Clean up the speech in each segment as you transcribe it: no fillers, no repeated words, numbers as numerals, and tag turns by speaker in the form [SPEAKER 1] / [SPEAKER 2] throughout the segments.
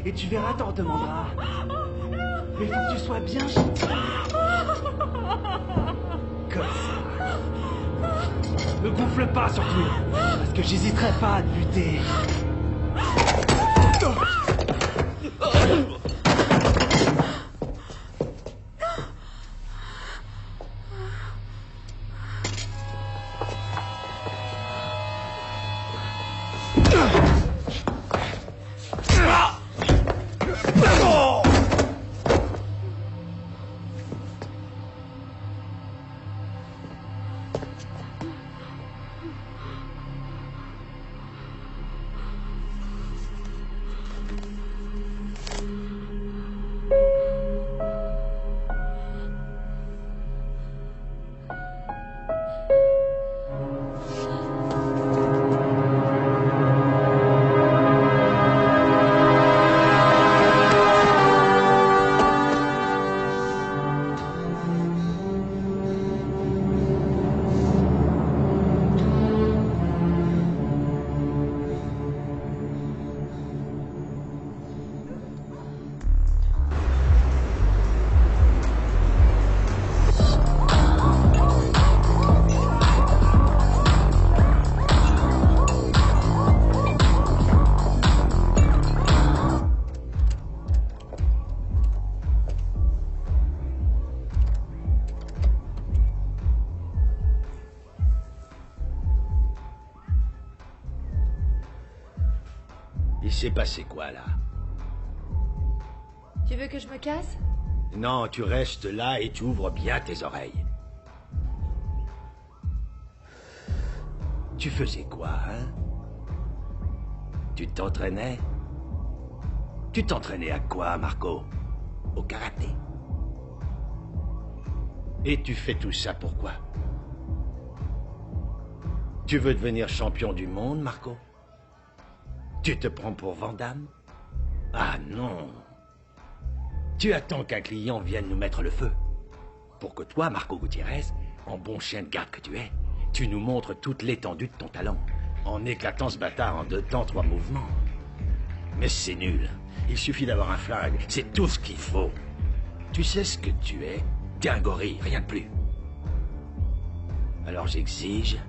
[SPEAKER 1] Et tu verras, t'en demanderas. Mais faut que tu sois bien chez toi. Comme ça. Ne gonfle pas surtout, parce que j'hésiterai pas à te buter.
[SPEAKER 2] Il s'est passé quoi, là?
[SPEAKER 3] Tu veux que je me casse?
[SPEAKER 2] Non, tu restes là et tu ouvres bien tes oreilles. Tu faisais quoi, hein? Tu t'entraînais? Tu t'entraînais à quoi, Marco? Au karaté. Et tu fais tout ça pourquoi? Tu veux devenir champion du monde, Marco? Tu te prends pour Van Damme? Ah non! Tu attends qu'un client vienne nous mettre le feu. Pour que toi, Marco Gutiérrez, en bon chien de garde que tu es, tu nous montres toute l'étendue de ton talent, en éclatant ce bâtard en 2 temps 3 mouvements. Mais c'est nul. Il suffit d'avoir un flingue, c'est tout ce qu'il faut. Tu sais ce que tu es? T'es un gorille, rien de plus. Alors j'exige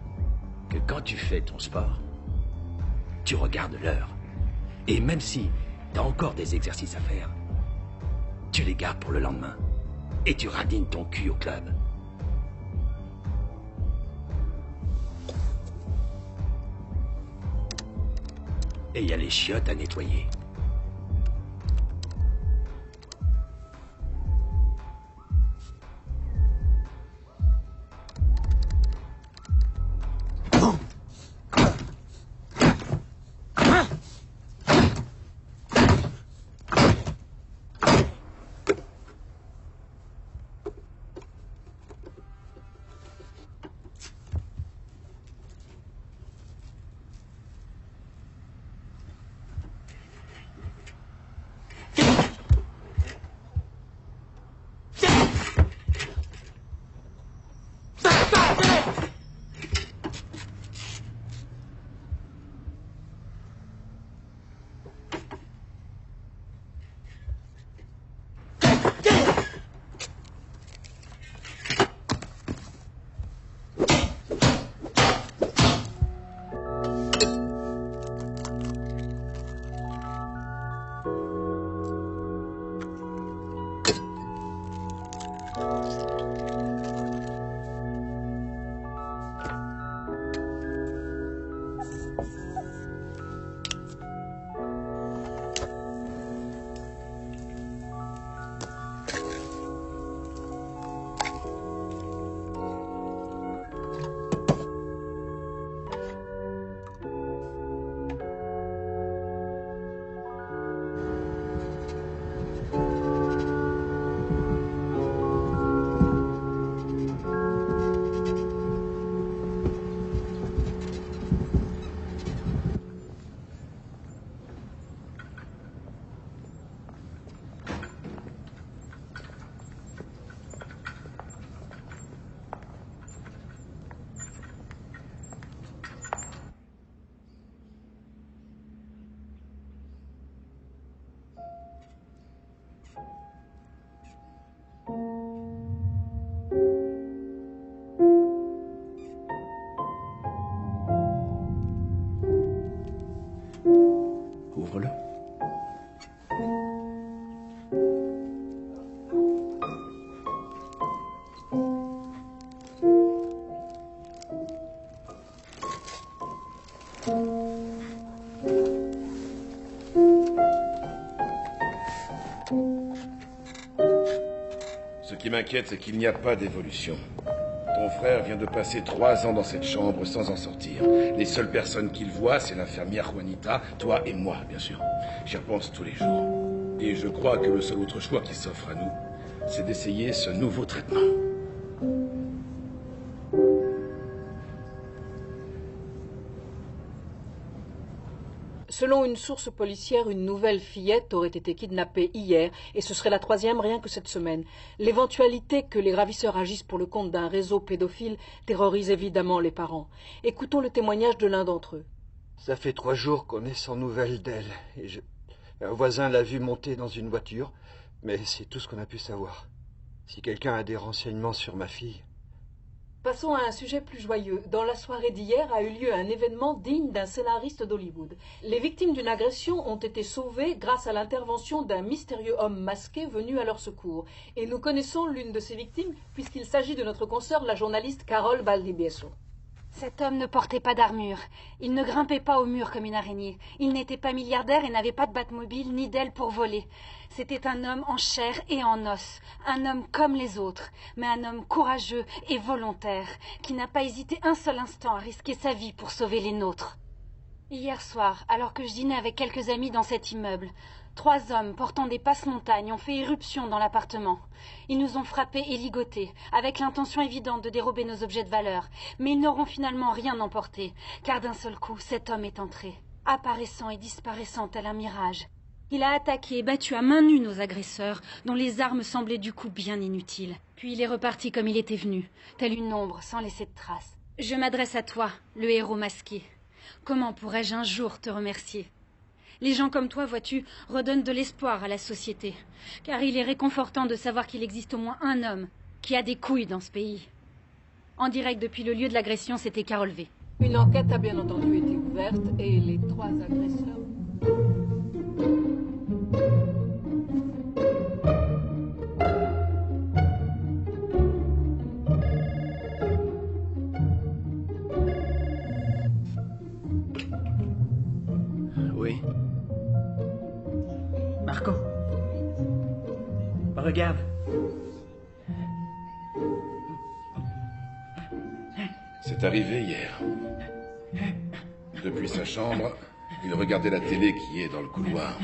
[SPEAKER 2] que quand tu fais ton sport, tu regardes l'heure. Et même si t'as encore des exercices à faire, tu les gardes pour le lendemain. Et tu radines ton cul au club. Et il y a les chiottes à nettoyer. Ouvre-le.
[SPEAKER 3] Ce qui m'inquiète, c'est qu'il n'y a pas d'évolution. Ton frère vient de passer 3 ans dans cette chambre sans en sortir. Les seules personnes qu'il voit, c'est l'infirmière Juanita, toi et moi, bien sûr. J'y repense tous les jours. Et je crois que le seul autre choix qui s'offre à nous, c'est d'essayer ce nouveau traitement.
[SPEAKER 4] Selon une source policière, une nouvelle fillette aurait été kidnappée hier, et ce serait la 3e rien que cette semaine. L'éventualité que les ravisseurs agissent pour le compte d'un réseau pédophile terrorise évidemment les parents. Écoutons le témoignage de l'un d'entre eux.
[SPEAKER 5] Ça fait 3 jours qu'on est sans nouvelles d'elle, et un voisin l'a vue monter dans une voiture, mais c'est tout ce qu'on a pu savoir. Si quelqu'un a des renseignements sur ma fille...
[SPEAKER 4] Passons à un sujet plus joyeux. Dans la soirée d'hier a eu lieu un événement digne d'un scénariste d'Hollywood. Les victimes d'une agression ont été sauvées grâce à l'intervention d'un mystérieux homme masqué venu à leur secours. Et nous connaissons l'une de ces victimes puisqu'il s'agit de notre consoeur, la journaliste Carole Valdivieso.
[SPEAKER 6] Cet homme ne portait pas d'armure. Il ne grimpait pas au mur comme une araignée. Il n'était pas milliardaire et n'avait pas de Batmobile ni d'aile pour voler. C'était un homme en chair et en os. Un homme comme les autres, mais un homme courageux et volontaire, qui n'a pas hésité un seul instant à risquer sa vie pour sauver les nôtres. Hier soir, alors que je dînais avec quelques amis dans cet immeuble, 3 hommes portant des passe-montagnes ont fait irruption dans l'appartement. Ils nous ont frappés et ligotés, avec l'intention évidente de dérober nos objets de valeur. Mais ils n'auront finalement rien emporté, car d'un seul coup, cet homme est entré, apparaissant et disparaissant tel un mirage. Il a attaqué et battu à main nue nos agresseurs, dont les armes semblaient du coup bien inutiles. Puis il est reparti comme il était venu, tel une ombre sans laisser de traces. Je m'adresse à toi, le héros masqué. Comment pourrais-je un jour te remercier ? Les gens comme toi, vois-tu, redonnent de l'espoir à la société. Car il est réconfortant de savoir qu'il existe au moins un homme qui a des couilles dans ce pays. En direct depuis le lieu de l'agression, c'était Carole V.
[SPEAKER 4] Une enquête a bien entendu été ouverte et les 3 agresseurs...
[SPEAKER 2] Oui.
[SPEAKER 1] Marco. Regarde.
[SPEAKER 3] C'est arrivé hier. Depuis sa chambre, il regardait la télé qui est dans le couloir.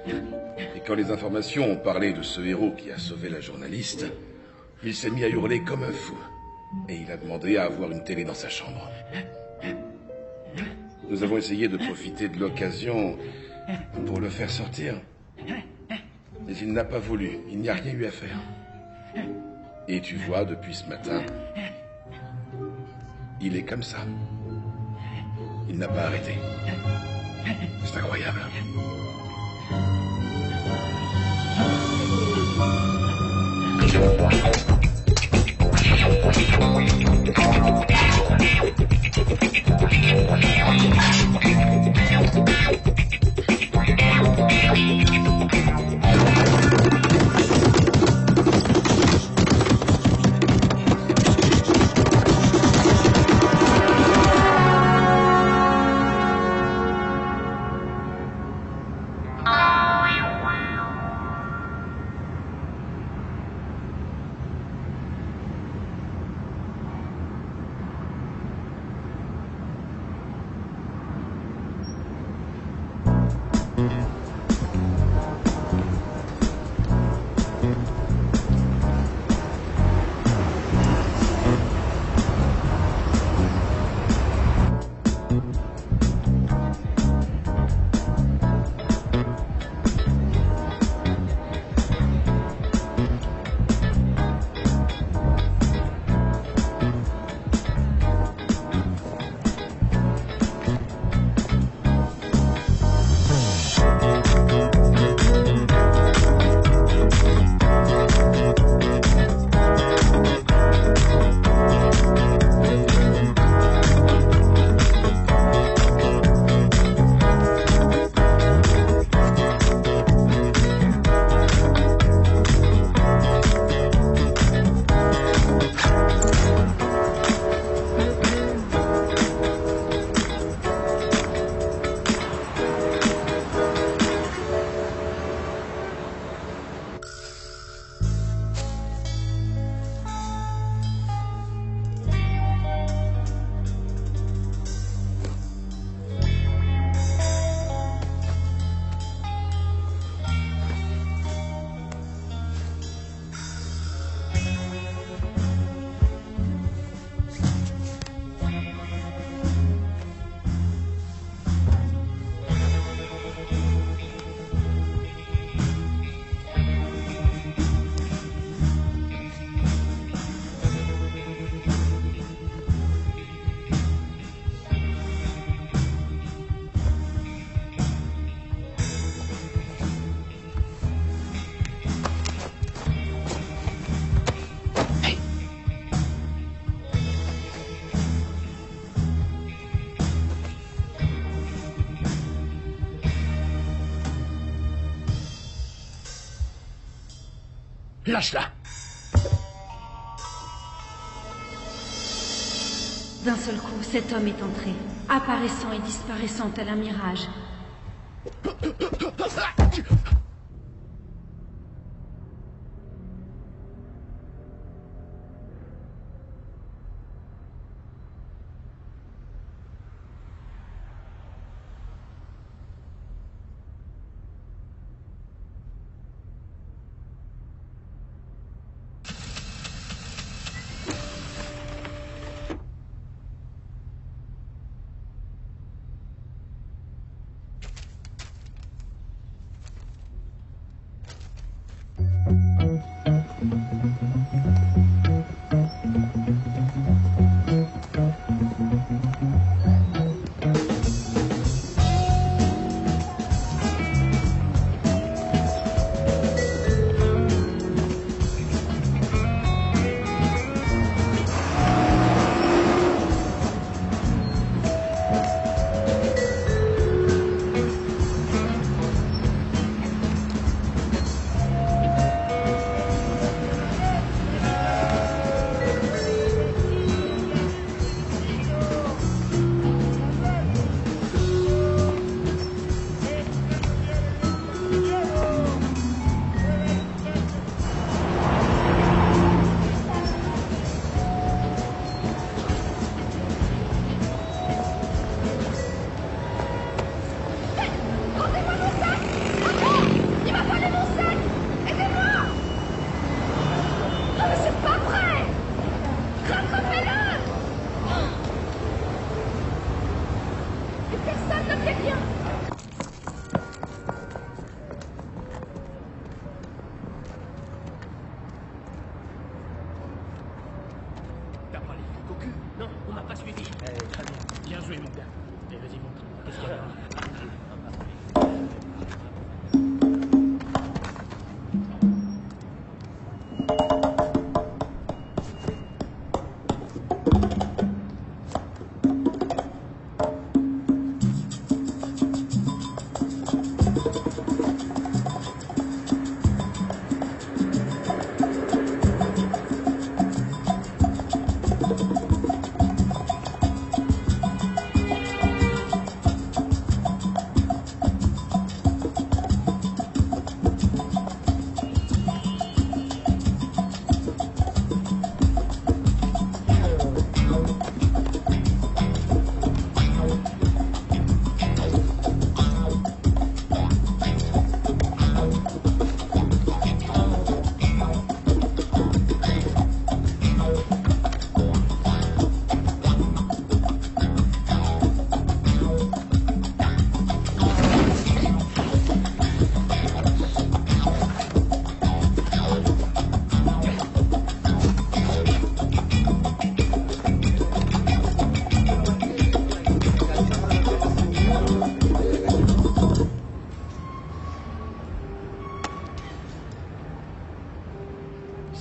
[SPEAKER 3] Et quand les informations ont parlé de ce héros qui a sauvé la journaliste, il s'est mis à hurler comme un fou. Et il a demandé à avoir une télé dans sa chambre. Nous avons essayé de profiter de l'occasion pour le faire sortir. Mais il n'a pas voulu. Il n'y a rien eu à faire. Et tu vois, depuis ce matin, il est comme ça. Il n'a pas arrêté. C'est incroyable.
[SPEAKER 2] Lâche-la!
[SPEAKER 7] D'un seul coup, cet homme est entré, apparaissant et disparaissant tel un mirage.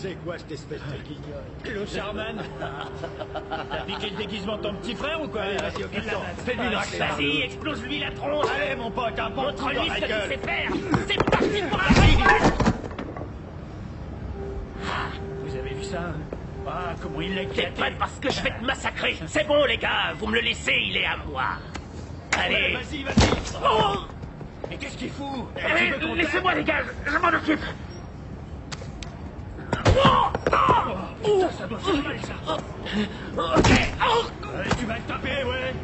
[SPEAKER 2] C'est quoi cette espèce de guignol?
[SPEAKER 1] Claude Charman. T'as piqué le déguisement de ton petit frère ou quoi? Allez, vas-y, occupe-toi. Fais-lui une raclée.
[SPEAKER 8] Vas-y, explose-lui la tronche.
[SPEAKER 1] Allez, mon pote, un bon coup dans
[SPEAKER 8] Montre-lui
[SPEAKER 1] la
[SPEAKER 8] ce que tu
[SPEAKER 1] gueule.
[SPEAKER 8] sais faire. C'est parti pour un fight.
[SPEAKER 1] Vous avez vu ça, hein? Ah, comment il l'a
[SPEAKER 8] T'es
[SPEAKER 1] éclaté.
[SPEAKER 8] prêt parce que je vais te massacrer. C'est bon, les gars, vous me le laissez, il est à moi.
[SPEAKER 1] Allez,
[SPEAKER 8] Allez.
[SPEAKER 1] vas-y, vas-y.
[SPEAKER 8] Oh.
[SPEAKER 1] Mais qu'est-ce qu'il fout?
[SPEAKER 8] Laissez-moi, les gars, je m'en occupe.
[SPEAKER 1] Putain, ça doit faire mal, ça. Allez, tu vas le taper, ouais.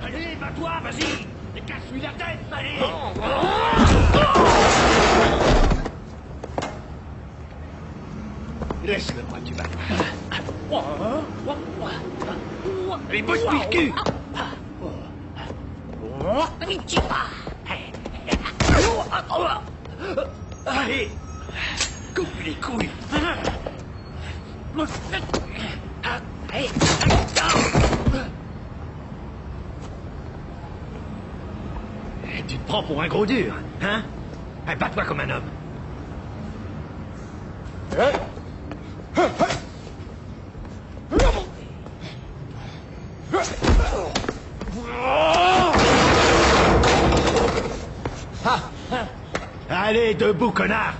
[SPEAKER 1] Allez, bats-toi, vas-y. Et casse-lui la tête, allez.
[SPEAKER 2] Laisse-le moi, tu vas.
[SPEAKER 8] Allez, bouge-lui le cul.
[SPEAKER 2] Allez, coupe les couilles. Tu te prends pour un gros dur, hein? Bats-toi comme un homme. Allez, debout, connard!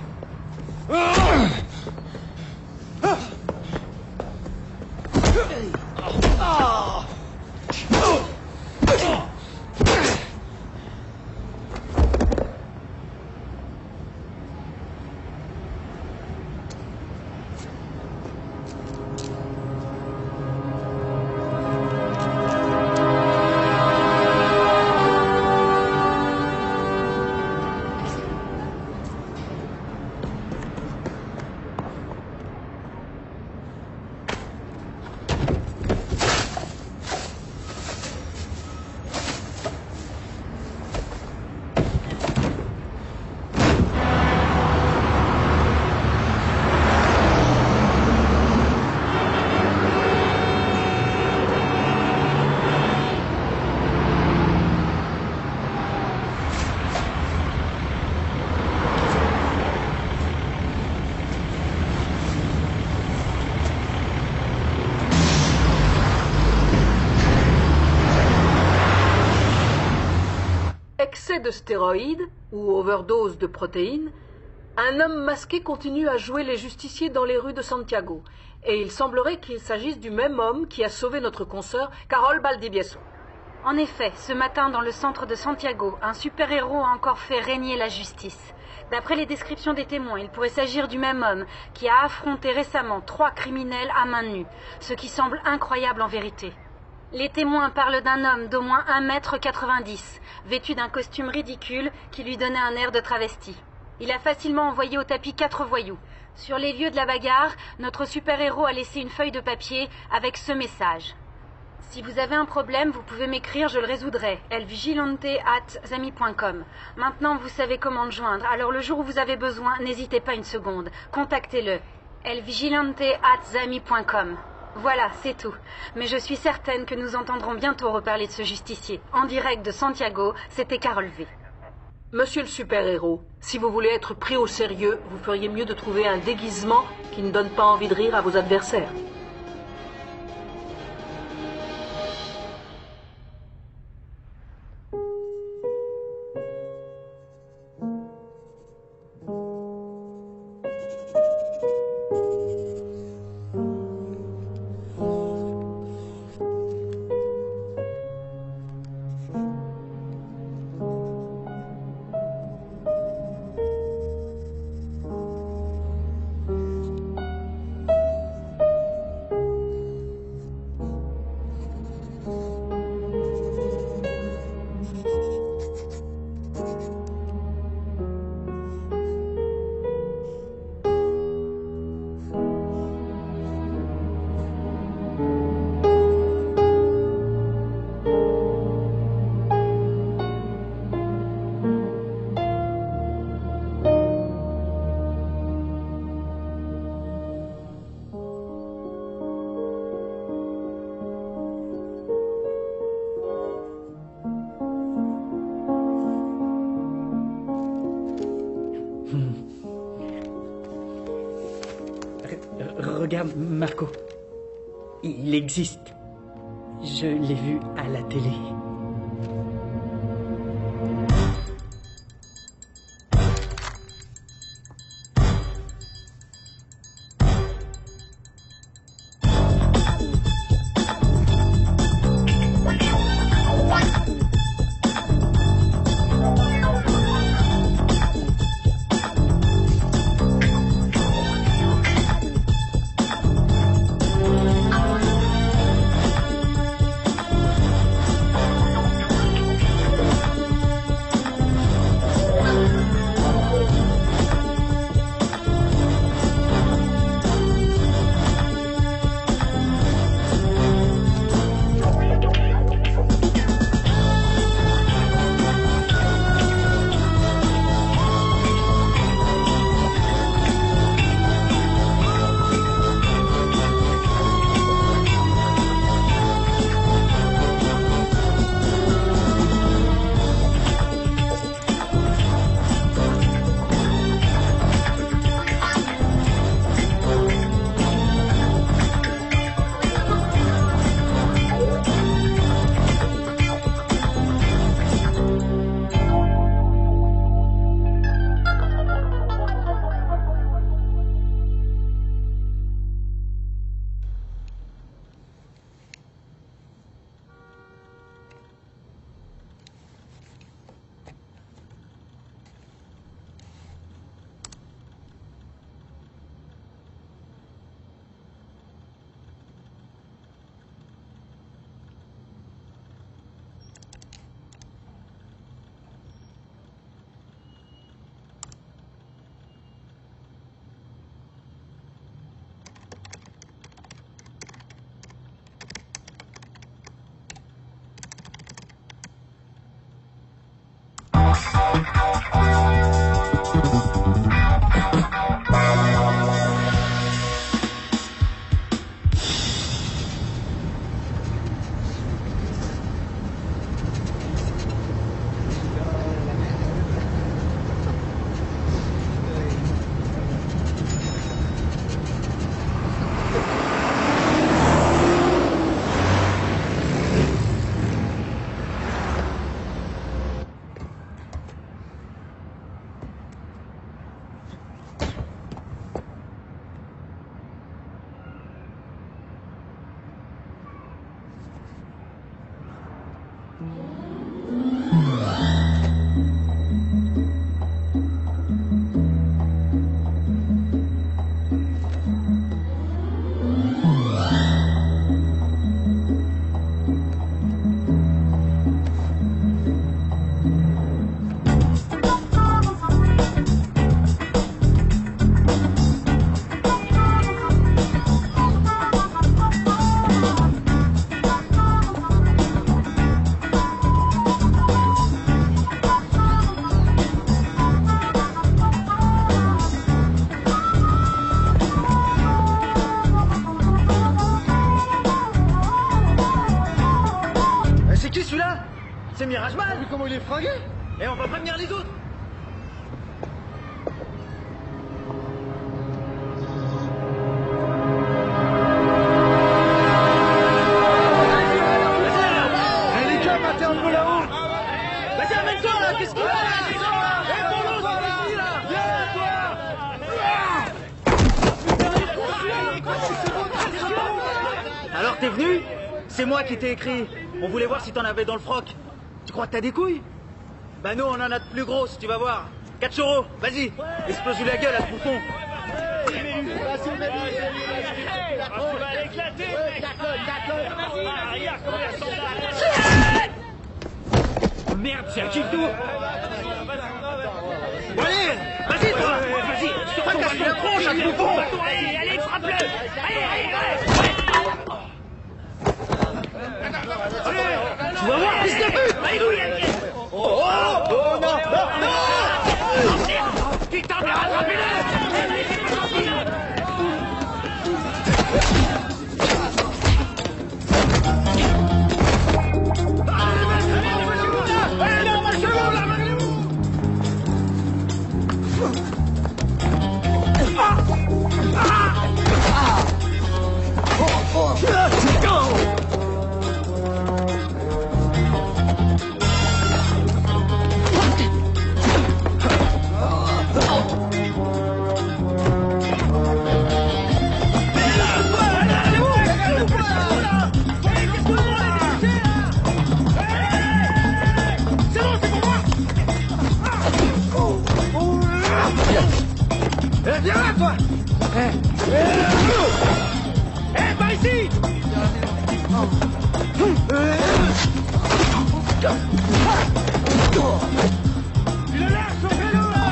[SPEAKER 4] Excès de stéroïdes ou overdose de protéines, un homme masqué continue à jouer les justiciers dans les rues de Santiago. Et il semblerait qu'il s'agisse du même homme qui a sauvé notre consoeur Carole Valdivieso.
[SPEAKER 6] En effet, ce matin dans le centre de Santiago, un super-héros a encore fait régner la justice. D'après les descriptions des témoins, il pourrait s'agir du même homme qui a affronté récemment 3 criminels à main nue, ce qui semble incroyable en vérité. Les témoins parlent d'un homme d'au moins 1,90 m, vêtu d'un costume ridicule qui lui donnait un air de travesti. Il a facilement envoyé au tapis 4 voyous. Sur les lieux de la bagarre, notre super-héros a laissé une feuille de papier avec ce message. Si vous avez un problème, vous pouvez m'écrire, je le résoudrai. elvigilante@zami.com. Maintenant, vous savez comment le joindre. Alors le jour où vous avez besoin, n'hésitez pas une seconde. Contactez-le. elvigilante@zami.com. Voilà, c'est tout. Mais je suis certaine que nous entendrons bientôt reparler de ce justicier. En direct de Santiago, c'était Carole V.
[SPEAKER 4] Monsieur le super-héros, si vous voulez être pris au sérieux, vous feriez mieux de trouver un déguisement qui ne donne pas envie de rire à vos adversaires.
[SPEAKER 9] Regarde, Marco. Il existe. Je l'ai vu à la télé.
[SPEAKER 10] C'est Mirageman.
[SPEAKER 11] Mais comment il est fringué?
[SPEAKER 10] Et on va prévenir les autres.
[SPEAKER 11] Les gars, battez un peu là-haut.
[SPEAKER 10] Vas-y, amène-toi là. Qu'est-ce qu'il y a là? Alors t'es venu? C'est moi qui t'ai écrit. On voulait voir si t'en avais dans le froc. Tu crois que t'as des couilles? Bah nous on en a de plus grosses, tu vas voir. 4 euros, vas-y. Explose-lui la gueule à ce bouffon.
[SPEAKER 11] Tu vas l'éclater, mec. Regarde comment il ressemble là.
[SPEAKER 10] Oh merde, c'est un kill tour. Allez, vas-y toi. Vas-y, fracasse la tronche à ce bouffon.
[SPEAKER 11] Allez, frappe-le. Allez.
[SPEAKER 10] Tu vas voir, fils de pute. Oh non.
[SPEAKER 11] Putain, mais rattrapez-le.
[SPEAKER 10] Viens là, toi.
[SPEAKER 11] Hé, par ici! Tu le lâches au vélo, là!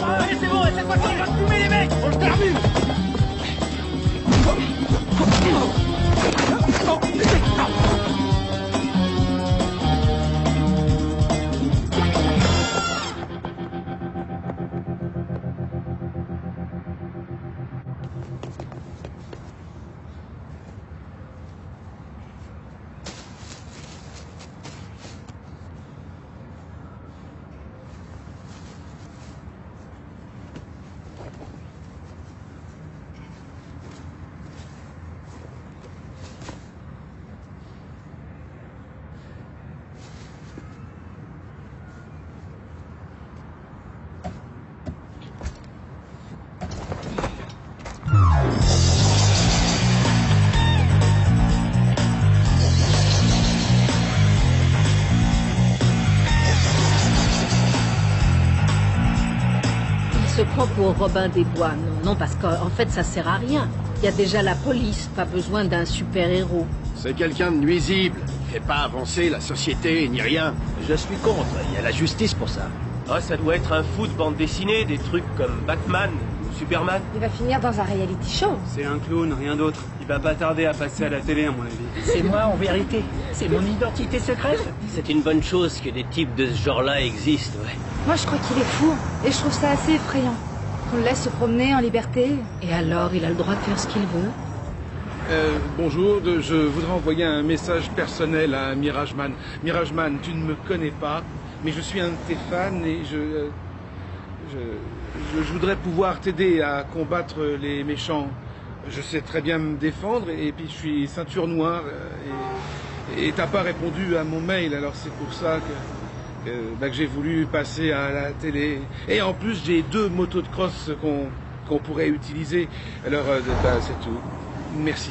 [SPEAKER 11] Allez, c'est bon, cette fois-ci, on va fumer les mecs! On le termine!
[SPEAKER 4] Se prend pour Robin des Bois. Non, parce qu'en fait, ça sert à rien. Il y a déjà la police, pas besoin d'un super-héros.
[SPEAKER 12] C'est quelqu'un de nuisible. Il fait pas avancer la société, ni rien.
[SPEAKER 2] Je suis contre, il y a la justice pour ça.
[SPEAKER 8] Ah, ça doit être un fou de bande dessinée, des trucs comme Batman ou Superman.
[SPEAKER 13] Il va finir dans un reality show.
[SPEAKER 10] C'est un clown, rien d'autre. Il va pas tarder à passer à la télé, à mon avis.
[SPEAKER 9] C'est moi, en vérité. C'est mon identité secrète.
[SPEAKER 2] C'est une bonne chose que des types de ce genre-là existent, ouais.
[SPEAKER 13] Moi, je crois qu'il est fou. Et je trouve ça assez effrayant. Qu'on le laisse se promener en liberté.
[SPEAKER 4] Et alors, il a le droit de faire ce qu'il veut?
[SPEAKER 14] Bonjour, je voudrais envoyer un message personnel à Mirageman. Mirageman, tu ne me connais pas, mais je suis un de tes fans et je voudrais pouvoir t'aider à combattre les méchants. Je sais très bien me défendre et puis je suis ceinture noire et t'as pas répondu à mon mail, alors c'est pour ça que j'ai voulu passer à la télé. Et en plus, j'ai 2 motos de cross qu'on pourrait utiliser. Alors, c'est tout. Merci.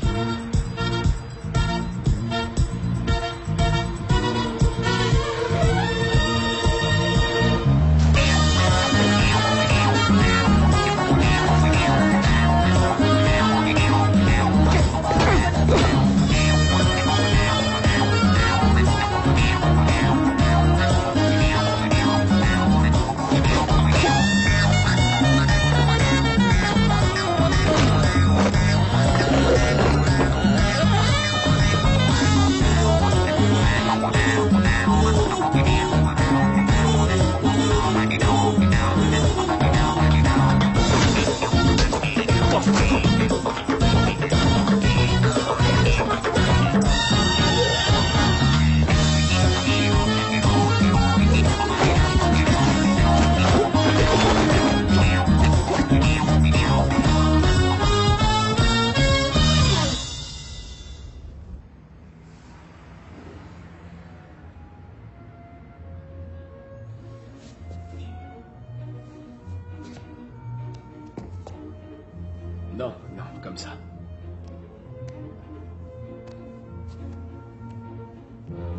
[SPEAKER 12] Non, non, comme ça.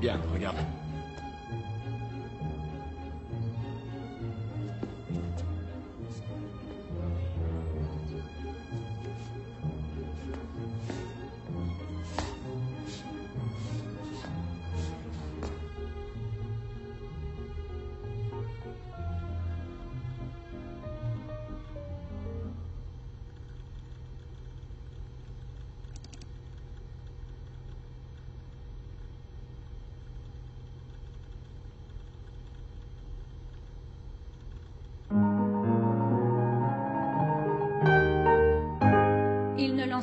[SPEAKER 12] Bien, regarde.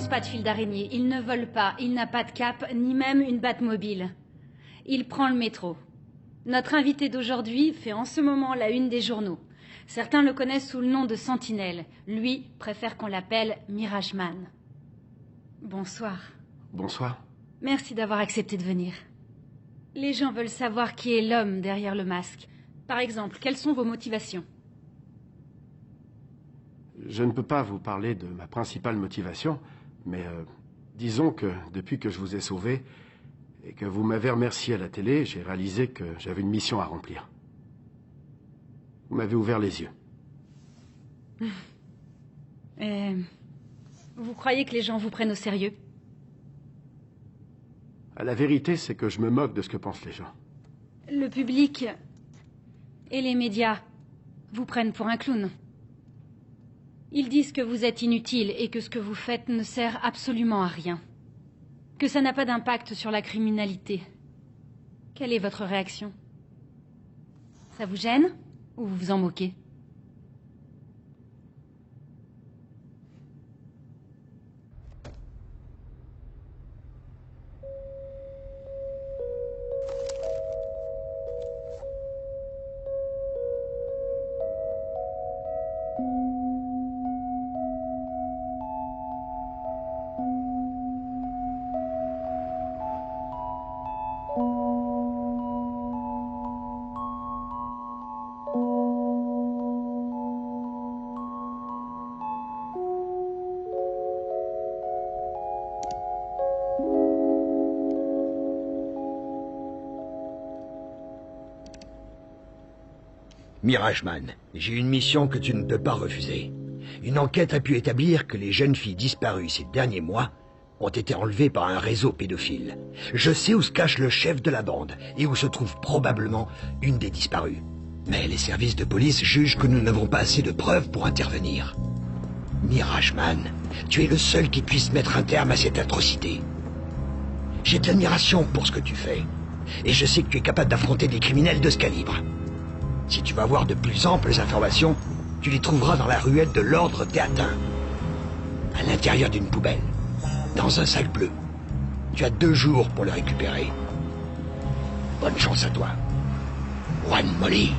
[SPEAKER 6] Pas de fil d'araignée, il ne vole pas, il n'a pas de cape, ni même une Batmobile. Il prend le métro. Notre invité d'aujourd'hui fait en ce moment la une des journaux. Certains le connaissent sous le nom de Sentinelle. Lui préfère qu'on l'appelle Mirageman. Bonsoir.
[SPEAKER 15] Bonsoir.
[SPEAKER 7] Merci d'avoir accepté de venir. Les gens veulent savoir qui est l'homme derrière le masque. Par exemple, quelles sont vos motivations?
[SPEAKER 15] Je ne peux pas vous parler de ma principale motivation, mais disons que depuis que je vous ai sauvé et que vous m'avez remercié à la télé, j'ai réalisé que j'avais une mission à remplir. Vous m'avez ouvert les yeux.
[SPEAKER 7] Vous croyez que les gens vous prennent au sérieux?
[SPEAKER 15] La vérité, c'est que je me moque de ce que pensent les gens.
[SPEAKER 7] Le public et les médias vous prennent pour un clown. Ils disent que vous êtes inutile et que ce que vous faites ne sert absolument à rien. Que ça n'a pas d'impact sur la criminalité. Quelle est votre réaction? Ça vous gêne ou vous vous en moquez?
[SPEAKER 16] Mirageman, j'ai une mission que tu ne peux pas refuser. Une enquête a pu établir que les jeunes filles disparues ces derniers mois ont été enlevées par un réseau pédophile. Je sais où se cache le chef de la bande et où se trouve probablement une des disparues. Mais les services de police jugent que nous n'avons pas assez de preuves pour intervenir. Mirageman, tu es le seul qui puisse mettre un terme à cette atrocité. J'ai de l'admiration pour ce que tu fais. Et je sais que tu es capable d'affronter des criminels de ce calibre. Si tu veux avoir de plus amples informations, tu les trouveras dans la ruelle de l'Ordre Théatin. À l'intérieur d'une poubelle, dans un sac bleu. Tu as 2 jours pour le récupérer. Bonne chance à toi. Juan Molly.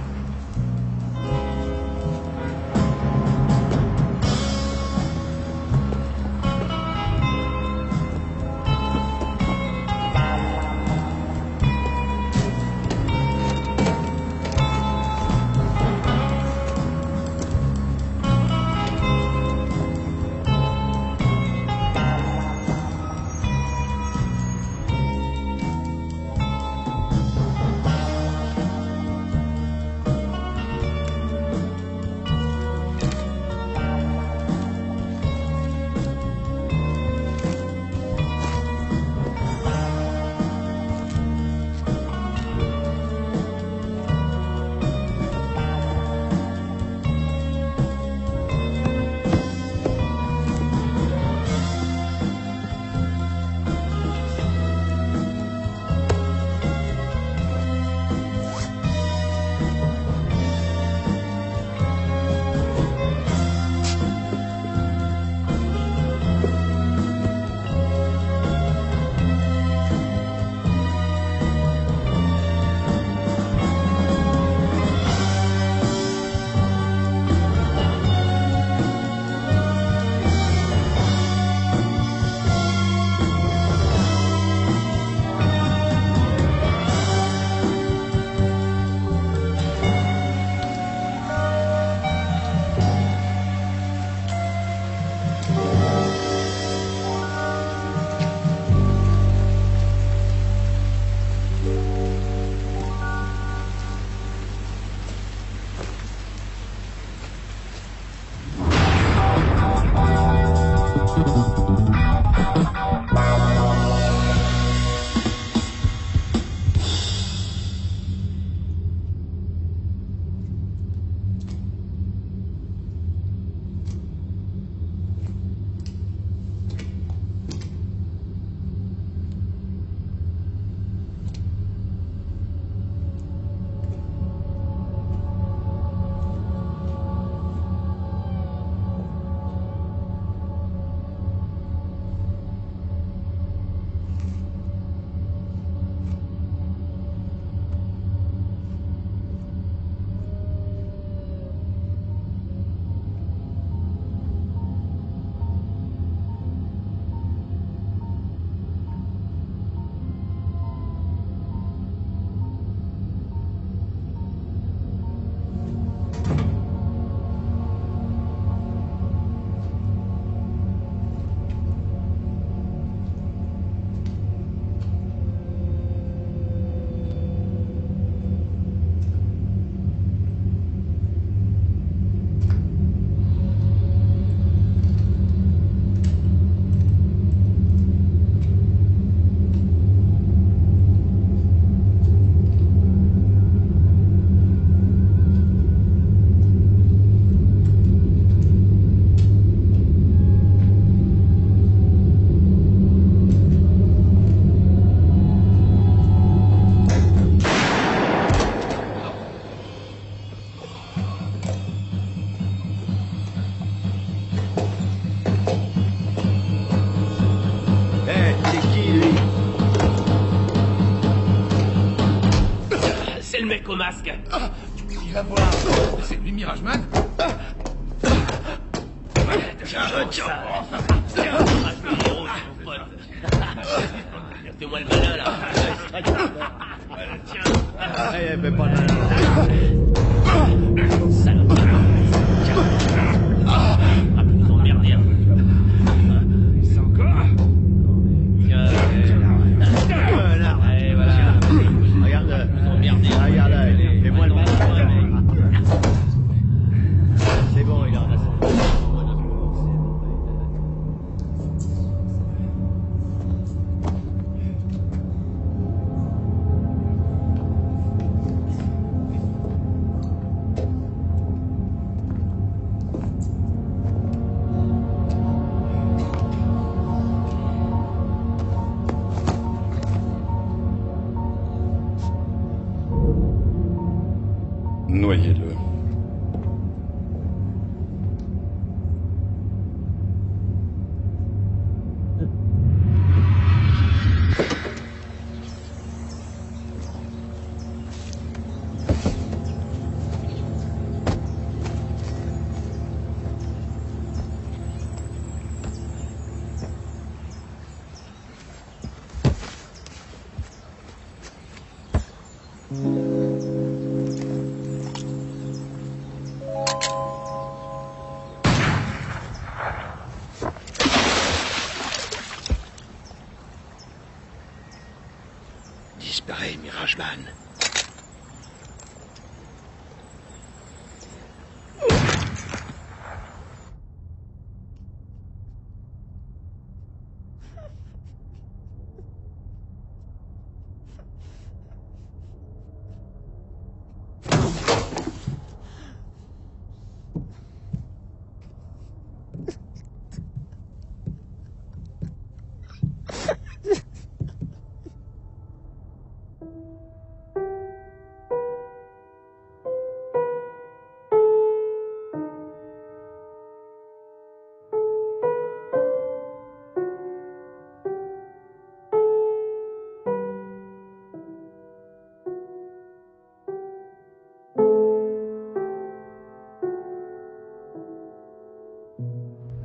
[SPEAKER 8] truc au masque.
[SPEAKER 3] Ah, il va voir. C'est lui, Mirageman.
[SPEAKER 8] Tiens, fais-moi le malin, là. Tiens.
[SPEAKER 10] Allez, fais pas mal.
[SPEAKER 8] Salope. Ah, vous emmerdez un peu.
[SPEAKER 1] C'est encore.
[SPEAKER 8] Tiens, allez, voilà.
[SPEAKER 10] Regarde,
[SPEAKER 8] Vous emmerdez.
[SPEAKER 10] regarde, fais-moi le malin. C'est bon, il en a ça.
[SPEAKER 3] Noyez-le.
[SPEAKER 16] Disparais, Mirageman.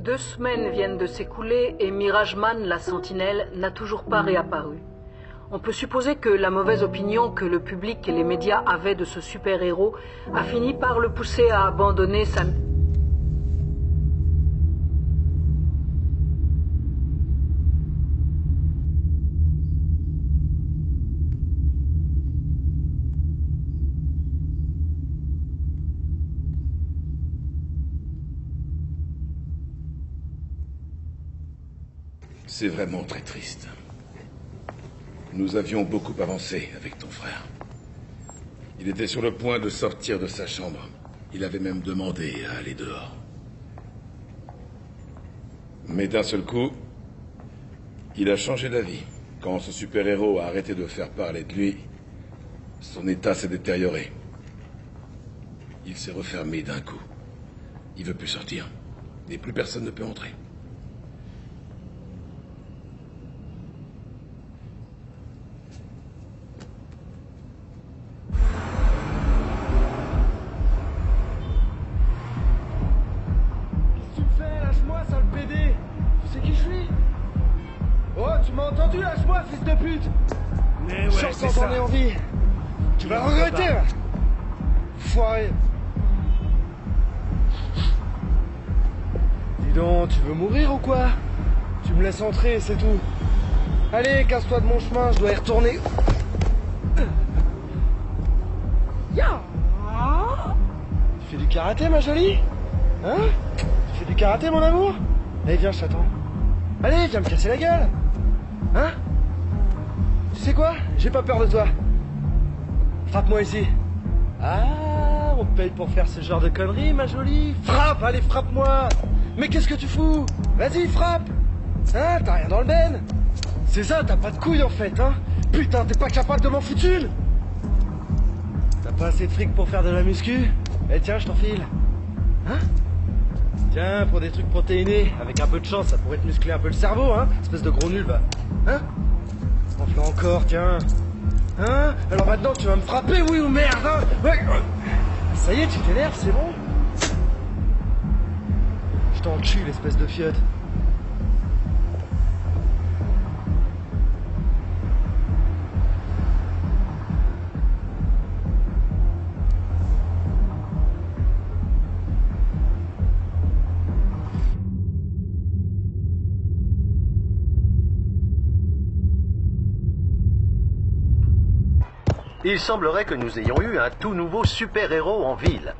[SPEAKER 4] Deux semaines viennent de s'écouler et Mirageman, la sentinelle, n'a toujours pas réapparu. On peut supposer que la mauvaise opinion que le public et les médias avaient de ce super-héros a fini par le pousser à abandonner sa...
[SPEAKER 3] C'est vraiment très triste. Nous avions beaucoup avancé avec ton frère. Il était sur le point de sortir de sa chambre. Il avait même demandé à aller dehors. Mais d'un seul coup, il a changé d'avis. Quand ce super-héros a arrêté de faire parler de lui, son état s'est détérioré. Il s'est refermé d'un coup. Il veut plus sortir. Et plus personne ne peut entrer.
[SPEAKER 10] Entendu, lâche-moi, fils de pute!
[SPEAKER 1] Mais ouais, c'est
[SPEAKER 10] ça. J'en ai envie. Tu vas regretter, là. Foiré. Dis donc, tu veux mourir ou quoi? Tu me laisses entrer, c'est tout. Allez, casse-toi de mon chemin, je dois y retourner. Ya! Tu fais du karaté, ma jolie? Hein? Tu fais du karaté, mon amour? Allez, viens, je t'attends. Allez, viens me casser la gueule! Hein? Tu sais quoi? J'ai pas peur de toi. Frappe-moi ici. Ah, on te paye pour faire ce genre de conneries, ma jolie. Frappe, allez, frappe-moi. Mais qu'est-ce que tu fous? Vas-y, frappe. Hein? T'as rien dans le ben? C'est ça, t'as pas de couilles en fait, hein? Putain, t'es pas capable de m'en foutre une? T'as pas assez de fric pour faire de la muscu? Eh tiens, je t'en file. Hein? Tiens, pour des trucs protéinés, avec un peu de chance, ça pourrait te muscler un peu le cerveau, hein? Espèce de gros nul, va. Hein? On fait encore, tiens. Hein? Alors maintenant tu vas me frapper, oui ou merde, hein? Ouais. Ça y est, tu t'énerves, c'est bon? Je t'encule, espèce de fiotte.
[SPEAKER 8] Il semblerait que nous ayons eu un tout nouveau super-héros en ville.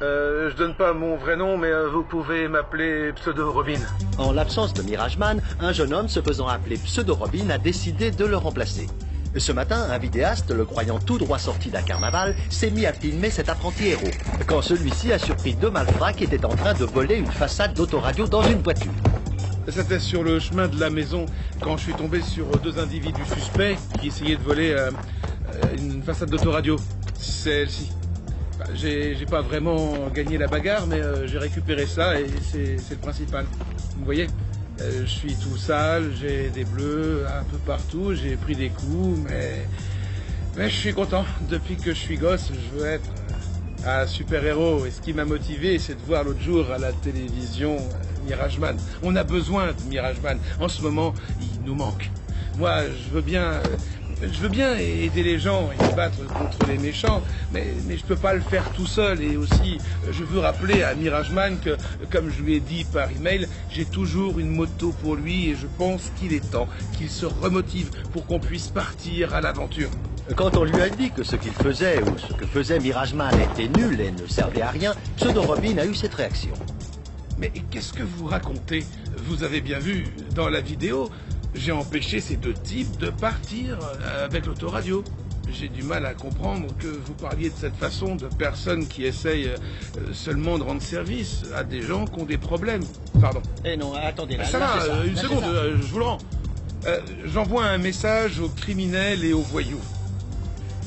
[SPEAKER 14] Je donne pas mon vrai nom, mais vous pouvez m'appeler Pseudo Robin.
[SPEAKER 2] En l'absence de Mirageman, un jeune homme se faisant appeler Pseudo Robin a décidé de le remplacer. Ce matin, un vidéaste, le croyant tout droit sorti d'un carnaval, s'est mis à filmer cet apprenti héros, quand celui-ci a surpris deux malfrats qui étaient en train de voler une façade d'autoradio dans une voiture.
[SPEAKER 14] C'était sur le chemin de la maison, quand je suis tombé sur deux individus suspects qui essayaient de voler une façade d'autoradio. Celle-ci. J'ai pas vraiment gagné la bagarre, mais j'ai récupéré ça et c'est le principal. Vous voyez, je suis tout sale, j'ai des bleus un peu partout, j'ai pris des coups, mais je suis content. Depuis que je suis gosse, je veux être un super-héros. Et ce qui m'a motivé, c'est de voir l'autre jour à la télévision Mirageman. On a besoin de Mirageman. En ce moment, il nous manque. Moi, je veux bien aider les gens et se battre contre les méchants, mais je peux pas le faire tout seul. Et aussi, je veux rappeler à Mirageman que, comme je lui ai dit par email, j'ai toujours une moto pour lui et je pense qu'il est temps qu'il se remotive pour qu'on puisse partir à l'aventure.
[SPEAKER 2] Quand on lui a dit que ce qu'il faisait ou ce que faisait Mirageman était nul et ne servait à rien, Pseudo Robin a eu cette réaction.
[SPEAKER 14] Mais qu'est-ce que vous racontez? Vous avez bien vu dans la vidéo, j'ai empêché ces deux types de partir avec l'autoradio. J'ai du mal à comprendre que vous parliez de cette façon de personnes qui essayent seulement de rendre service à des gens qui ont des problèmes. Pardon.
[SPEAKER 2] Eh non, attendez, là,
[SPEAKER 14] ça va, une seconde, je vous le rends. J'envoie un message aux criminels et aux voyous.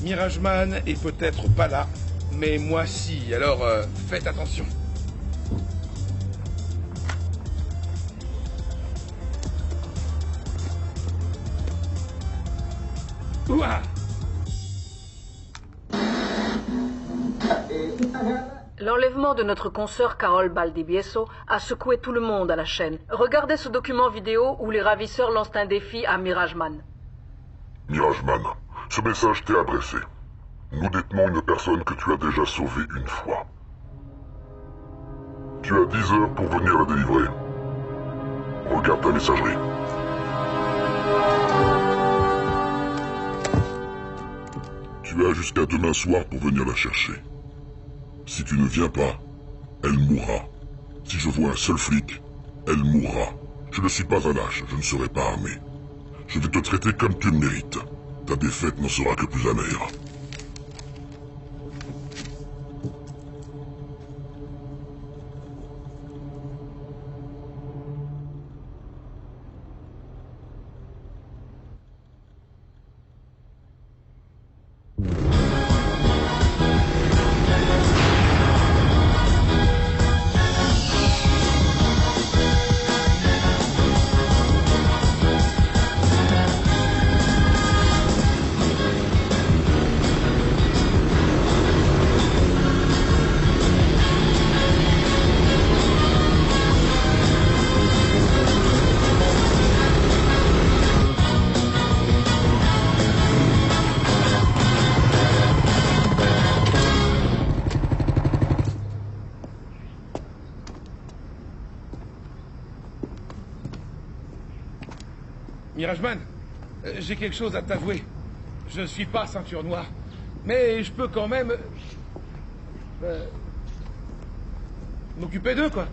[SPEAKER 14] Mirageman est peut-être pas là, mais moi si, alors faites attention. Ouah!
[SPEAKER 4] L'enlèvement de notre consoeur Carol Baldibieso a secoué tout le monde à la chaîne. Regardez ce document vidéo où les ravisseurs lancent un défi à Mirageman.
[SPEAKER 17] Mirageman, ce message t'est adressé. Nous détenons une personne que tu as déjà sauvée une fois. Tu as 10 heures pour venir la délivrer. Regarde ta messagerie. Tu as jusqu'à demain soir pour venir la chercher. Si tu ne viens pas, elle mourra. Si je vois un seul flic, elle mourra. Je ne suis pas un lâche, je ne serai pas armé. Je vais te traiter comme tu le mérites. Ta défaite n'en sera que plus amère.
[SPEAKER 14] Mirageman, j'ai quelque chose à t'avouer. Je ne suis pas ceinture noire, mais je peux quand même... m'occuper d'eux, quoi.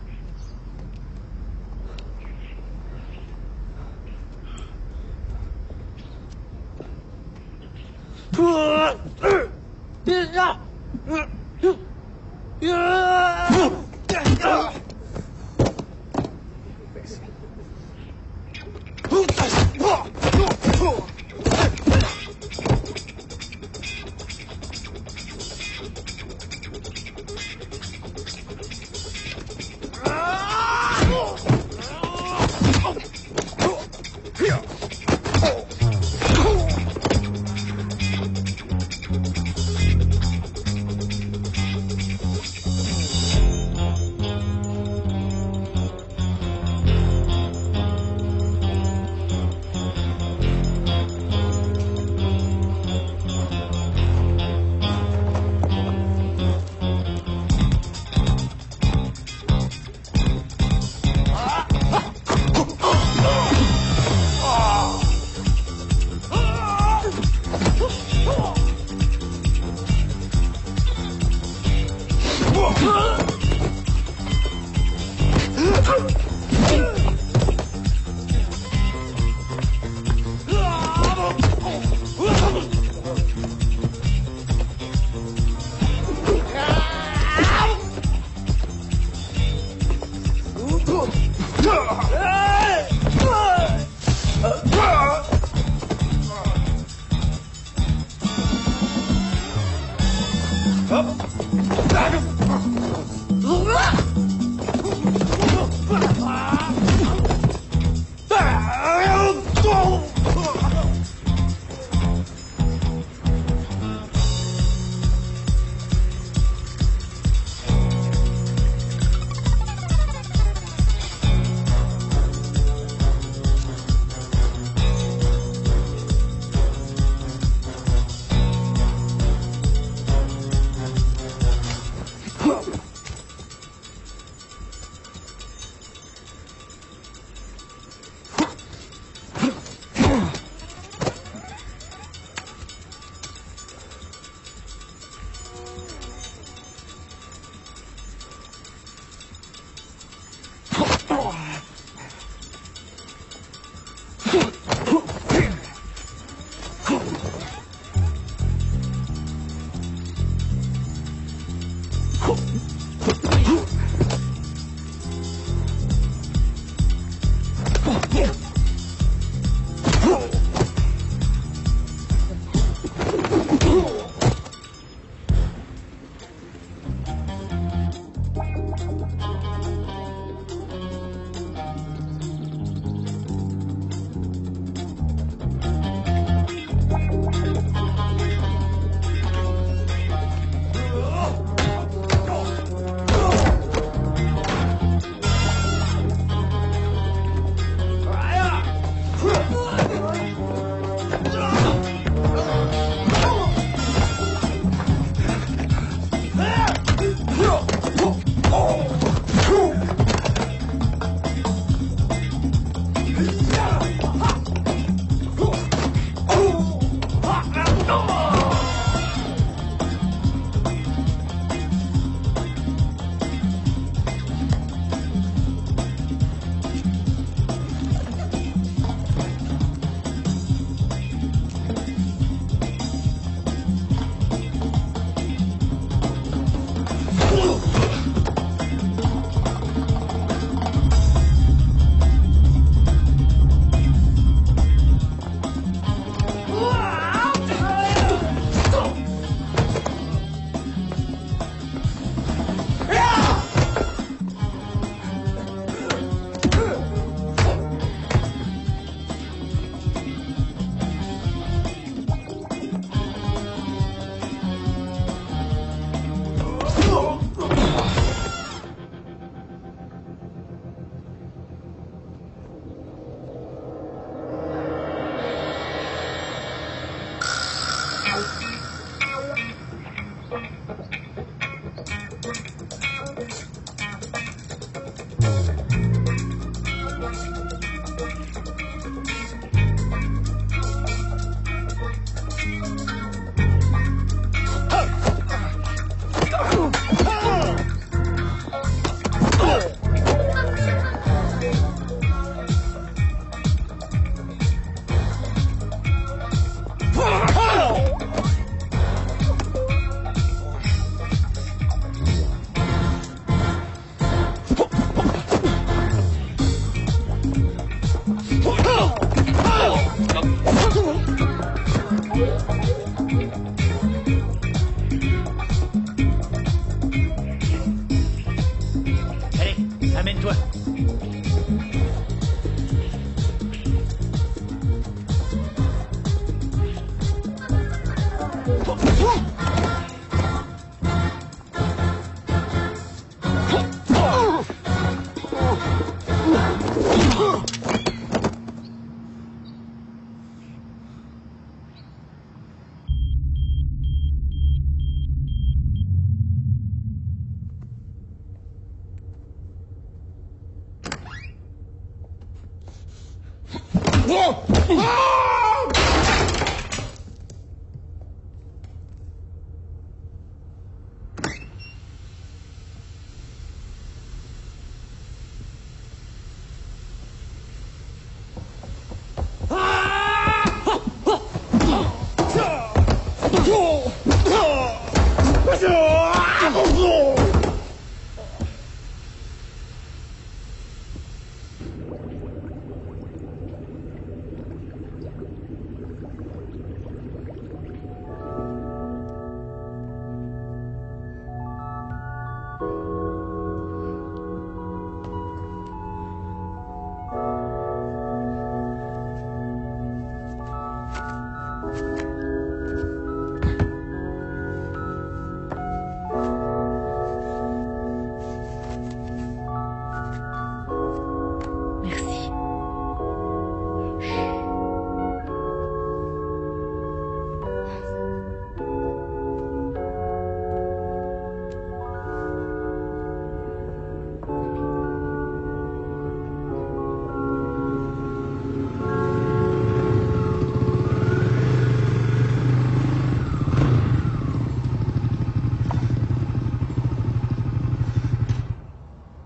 [SPEAKER 2] Amène-toi.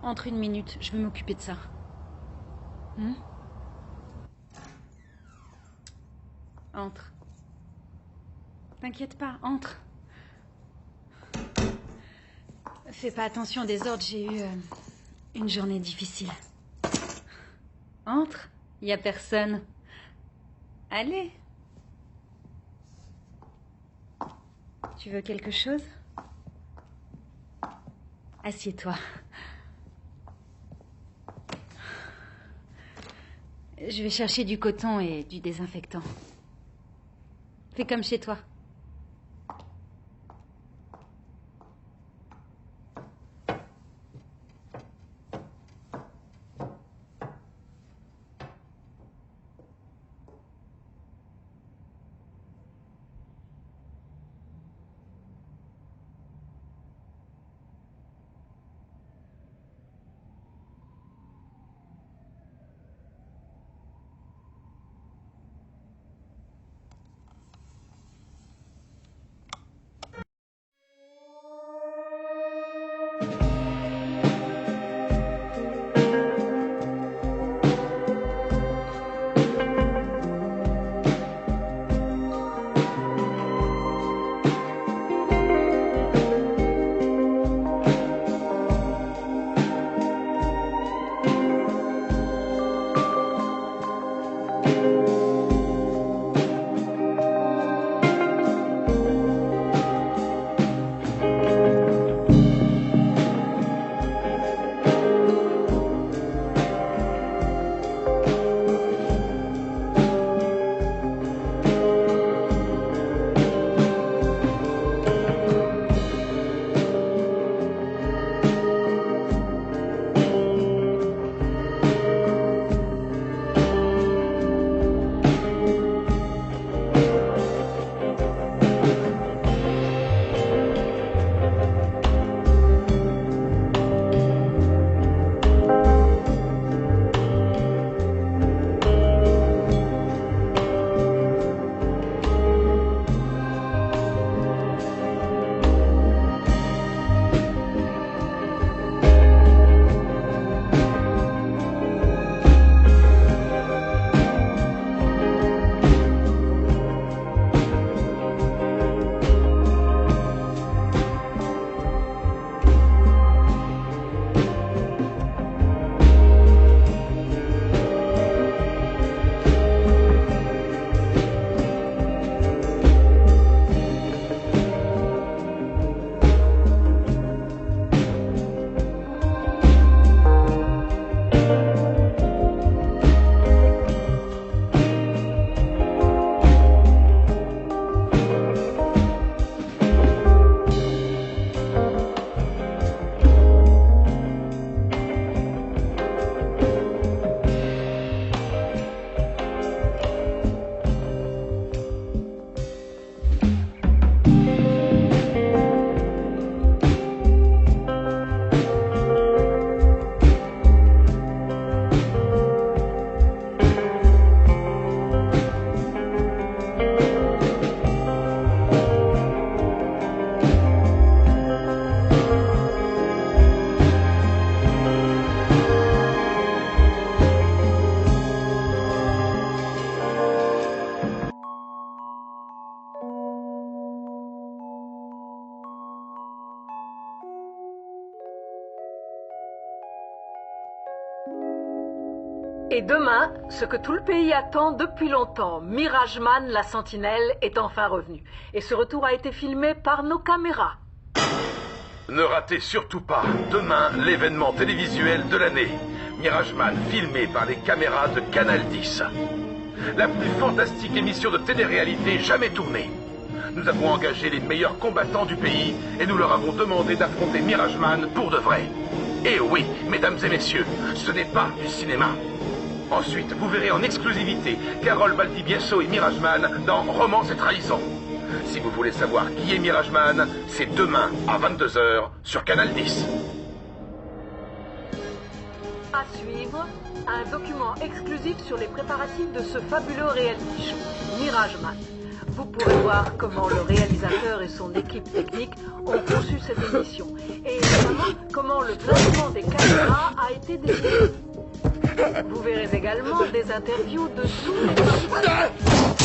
[SPEAKER 7] Entre 1 minute, je vais m'occuper de ça. Entre. T'inquiète pas, entre. Fais pas attention au désordre, j'ai eu une journée difficile. Entre, y a personne. Allez. Tu veux quelque chose? Assieds-toi. Je vais chercher du coton et du désinfectant. Fais comme chez toi.
[SPEAKER 4] Et demain, ce que tout le pays attend depuis longtemps, Mirage Man, la sentinelle, est enfin revenu. Et ce retour a été filmé par nos caméras.
[SPEAKER 3] Ne ratez surtout pas, demain, l'événement télévisuel de l'année. Mirage Man, filmé par les caméras de Canal 10. La plus fantastique émission de télé-réalité jamais tournée. Nous avons engagé les meilleurs combattants du pays et nous leur avons demandé d'affronter Mirage Man pour de vrai. Et oui, mesdames et messieurs, ce n'est pas du cinéma. Ensuite, vous verrez en exclusivité Carole Valdivieso et Mirage Man dans Romance et Trahison. Si vous voulez savoir qui est Mirage Man, c'est demain à 22 h sur Canal 10.
[SPEAKER 4] À suivre, un document exclusif sur les préparatifs de ce fabuleux reality show, Mirage Man. Vous pourrez voir comment le réalisateur et son équipe technique ont conçu cette émission, et notamment comment le placement des caméras a été décidé. Vous verrez également des interviews de tous les participants.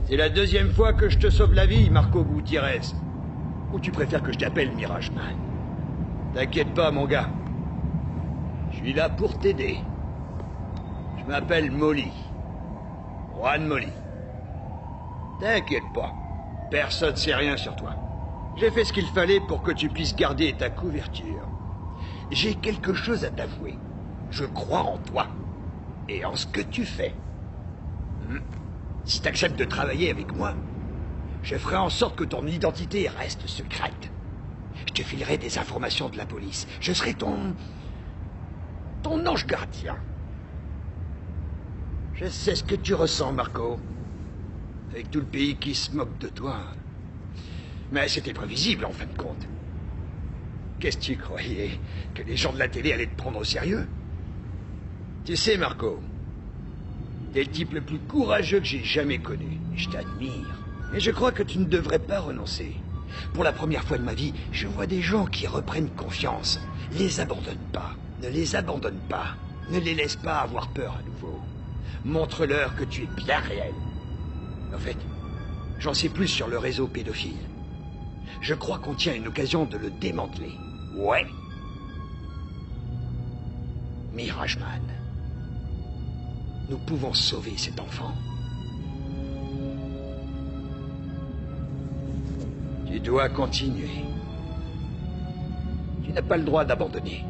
[SPEAKER 16] C'est la deuxième fois que je te sauve la vie, Marco Gutiérrez. Ou tu préfères que je t'appelle Mirage Man? T'inquiète pas, mon gars. Je suis là pour t'aider. Je m'appelle Molly. Juan Molly. T'inquiète pas. Personne ne sait rien sur toi. J'ai fait ce qu'il fallait pour que tu puisses garder ta couverture. J'ai quelque chose à t'avouer. Je crois en toi. Et en ce que tu fais. Si t'acceptes de travailler avec moi, je ferai en sorte que ton identité reste secrète. Je te filerai des informations de la police. Je serai ton ange gardien. Je sais ce que tu ressens, Marco. Avec tout le pays qui se moque de toi. Mais c'était prévisible, en fin de compte. Qu'est-ce que tu croyais? Que les gens de la télé allaient te prendre au sérieux? Tu sais, Marco, t'es le type le plus courageux que j'ai jamais connu. Je t'admire. Et je crois que tu ne devrais pas renoncer. Pour la première fois de ma vie, je vois des gens qui reprennent confiance. Les abandonne pas. Ne les abandonne pas. Ne les laisse pas avoir peur à nouveau. Montre-leur que tu es bien réel. En fait, j'en sais plus sur le réseau pédophile. Je crois qu'on tient une occasion de le démanteler. Ouais. Mirage Man. Nous pouvons sauver cet enfant. Tu dois continuer. Tu n'as pas le droit d'abandonner.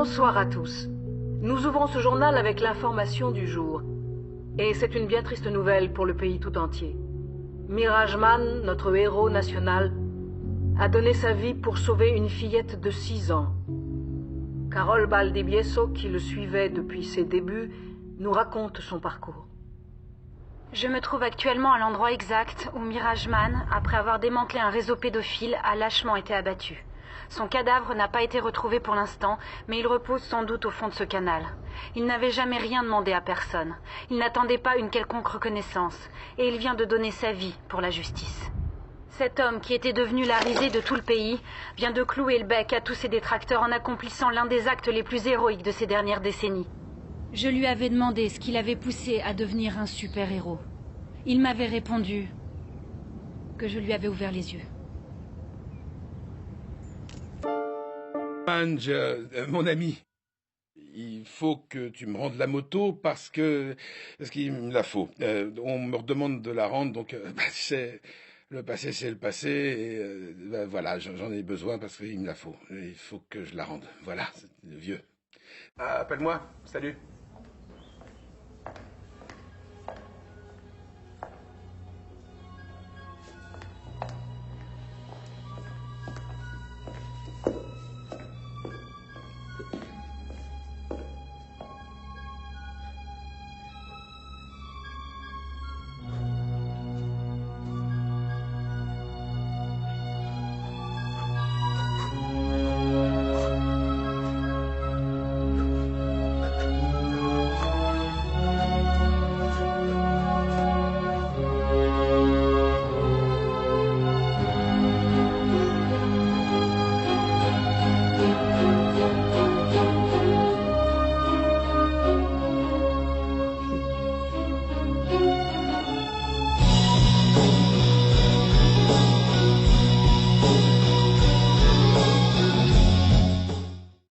[SPEAKER 4] Bonsoir à tous. Nous ouvrons ce journal avec l'information du jour. Et c'est une bien triste nouvelle pour le pays tout entier. Mirage Man, notre héros national, a donné sa vie pour sauver une fillette de 6 ans. Carol Valdivieso, qui le suivait depuis ses débuts, nous raconte son parcours.
[SPEAKER 6] Je me trouve actuellement à l'endroit exact où Mirage Man, après avoir démantelé un réseau pédophile, a lâchement été abattu. Son cadavre n'a pas été retrouvé pour l'instant, mais il repose sans doute au fond de ce canal. Il n'avait jamais rien demandé à personne. Il n'attendait pas une quelconque reconnaissance, et il vient de donner sa vie pour la justice. Cet homme, qui était devenu la risée de tout le pays, vient de clouer le bec à tous ses détracteurs en accomplissant l'un des actes les plus héroïques de ces dernières décennies.
[SPEAKER 7] Je lui avais demandé ce qui l'avait poussé à devenir un super-héros. Il m'avait répondu que je lui avais ouvert les yeux.
[SPEAKER 14] Ange, mon ami, il faut que tu me rendes la moto parce qu'il me la faut. On me redemande de la rendre, donc le passé c'est le passé, et voilà, j'en ai besoin parce qu'il me la faut. Il faut que je la rende. Voilà, c'est le vieux. Appelle-moi, salut.